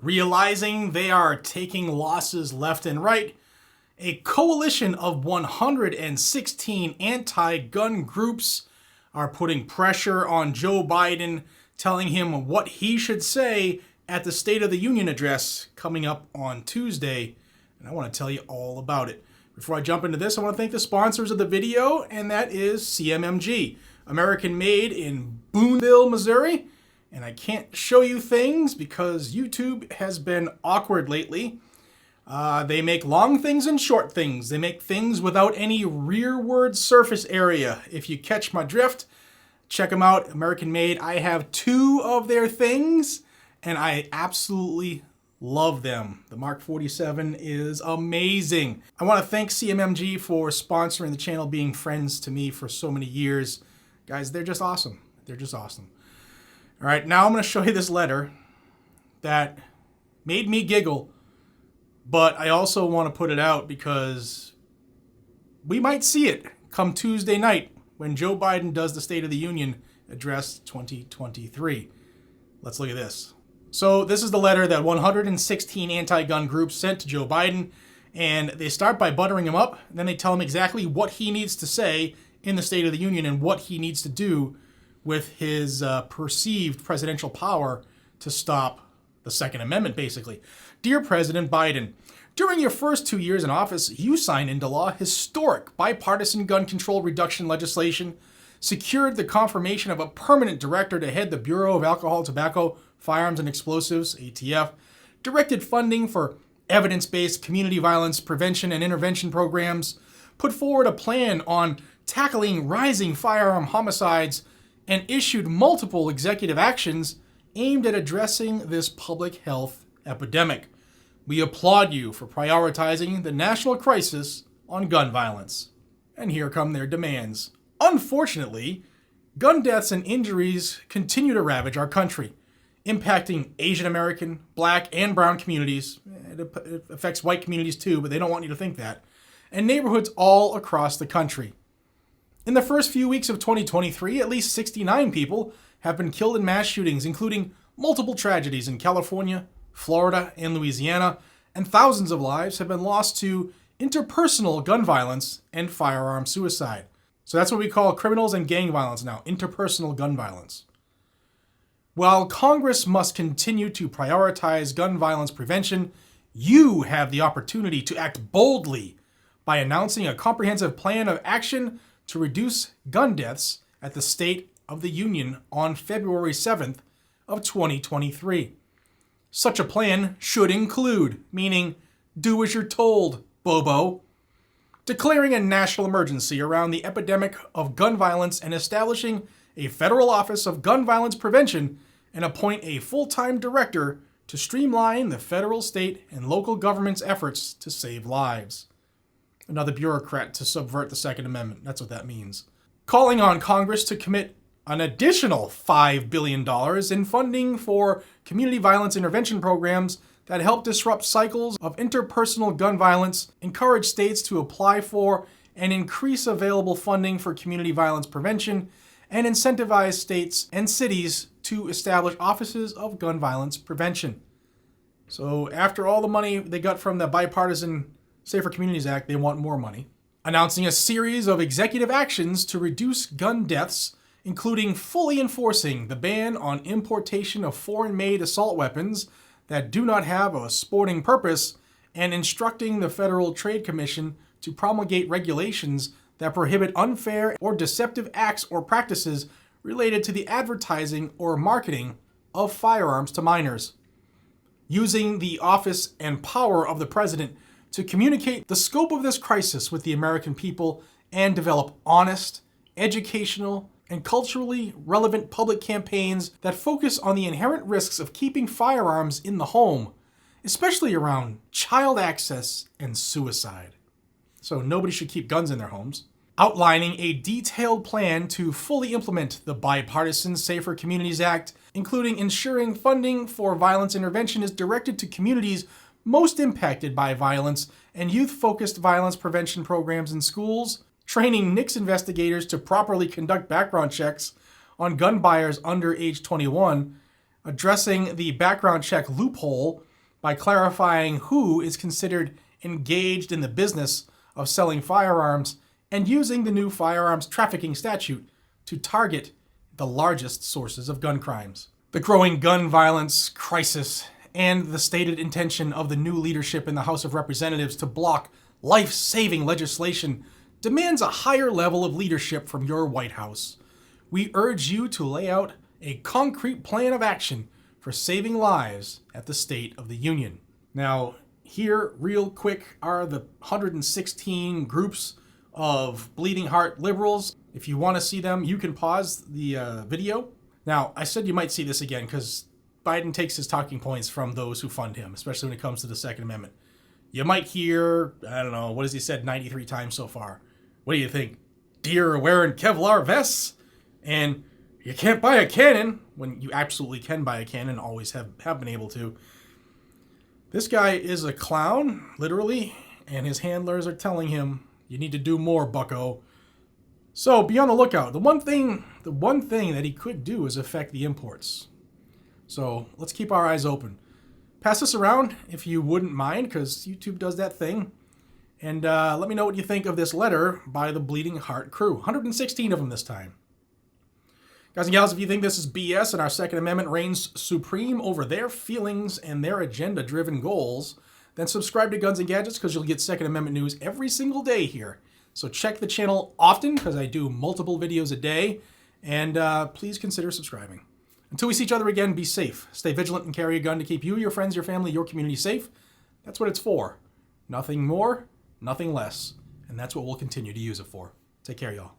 Realizing they are taking losses left and right, a coalition of 116 anti-gun groups are putting pressure on Joe Biden, telling him what he should say at the State of the Union address coming up on Tuesday. And I want to tell you all about it. Before I jump into this, I want to thank the sponsors of the video, and that is CMMG, American made in Boonville, Missouri. And I can't show you things because YouTube has been awkward lately. They make long things and short things. They make things without any rearward surface area. If you catch my drift, check them out. American made. I have 2 of their things, and I absolutely love them. The Mark 47 is amazing. I want to thank CMMG for sponsoring the channel, being friends to me for so many years. Guys, they're just awesome. They're just awesome. All right, now I'm going to show you this letter that made me giggle, but I also want to put it out because we might see it come Tuesday night when Joe Biden does the State of the Union address 2023. Let's look at this. So this is the letter that 116 anti-gun groups sent to Joe Biden, and they start by buttering him up, and then they tell him exactly what he needs to say in the State of the Union and what he needs to do with his perceived presidential power to stop the Second Amendment, basically. Dear President Biden, during your first 2 years in office, you signed into law historic bipartisan gun control reduction legislation, secured the confirmation of a permanent director to head the Bureau of Alcohol, Tobacco, Firearms, and Explosives, ATF, directed funding for evidence-based community violence prevention and intervention programs, put forward a plan on tackling rising firearm homicides, and issued multiple executive actions aimed at addressing this public health epidemic. We applaud you for prioritizing the national crisis on gun violence. And here come their demands. Unfortunately, gun deaths and injuries continue to ravage our country, impacting Asian American, Black, and brown communities. It affects white communities too, but they don't want you to think that. And neighborhoods all across the country. In the first few weeks of 2023, at least 69 people have been killed in mass shootings, including multiple tragedies in California, Florida, and Louisiana, and thousands of lives have been lost to interpersonal gun violence and firearm suicide. So that's what we call criminals and gang violence now, interpersonal gun violence. While Congress must continue to prioritize gun violence prevention, you have the opportunity to act boldly by announcing a comprehensive plan of action to reduce gun deaths at the State of the Union on February 7th of 2023. Such a plan should include, meaning do as you're told, Bobo, declaring a national emergency around the epidemic of gun violence and establishing a federal office of gun violence prevention and appoint a full-time director to streamline the federal, state, and local government's efforts to save lives. Another bureaucrat to subvert the Second Amendment. That's what that means. Calling on Congress to commit an additional $5 billion in funding for community violence intervention programs that help disrupt cycles of interpersonal gun violence, encourage states to apply for and increase available funding for community violence prevention, and incentivize states and cities to establish offices of gun violence prevention. So after all the money they got from the bipartisan Safer Communities Act, they want more money. Announcing a series of executive actions to reduce gun deaths, including fully enforcing the ban on importation of foreign-made assault weapons that do not have a sporting purpose, and instructing the Federal Trade Commission to promulgate regulations that prohibit unfair or deceptive acts or practices related to the advertising or marketing of firearms to minors. Using the office and power of the President to communicate the scope of this crisis with the American people and develop honest, educational, and culturally relevant public campaigns that focus on the inherent risks of keeping firearms in the home, especially around child access and suicide. So nobody should keep guns in their homes. Outlining a detailed plan to fully implement the bipartisan Safer Communities Act, including ensuring funding for violence intervention is directed to communities most impacted by violence and youth-focused violence prevention programs in schools, training NICS investigators to properly conduct background checks on gun buyers under age 21, addressing the background check loophole by clarifying who is considered engaged in the business of selling firearms and using the new firearms trafficking statute to target the largest sources of gun crimes. The growing gun violence crisis and the stated intention of the new leadership in the House of Representatives to block life-saving legislation demands a higher level of leadership from your White House. We urge you to lay out a concrete plan of action for saving lives at the State of the Union. Now, here, real quick, are the 116 groups of bleeding heart liberals. If you want to see them, you can pause the video. Now, I said you might see this again because Biden takes his talking points from those who fund him, especially when it comes to the Second Amendment. You might hear, I don't know, what has he said 93 times so far? What do you think? Deer are wearing Kevlar vests? And you can't buy a cannon, when you absolutely can buy a cannon, always have been able to. This guy is a clown, literally, and his handlers are telling him, you need to do more, bucko. So be on the lookout. The one thing that he could do is affect the imports. So let's keep our eyes open. Pass this around if you wouldn't mind, because YouTube does that thing. And let me know what you think of this letter by the Bleeding Heart crew. 116 of them this time. Guys and gals, if you think this is BS and our Second Amendment reigns supreme over their feelings and their agenda-driven goals, then subscribe to Guns and Gadgets because you'll get Second Amendment news every single day here. So check the channel often because I do multiple videos a day. And please consider subscribing. Until we see each other again, be safe. Stay vigilant and carry a gun to keep you, your friends, your family, your community safe. That's what it's for. Nothing more, nothing less. And that's what we'll continue to use it for. Take care, y'all.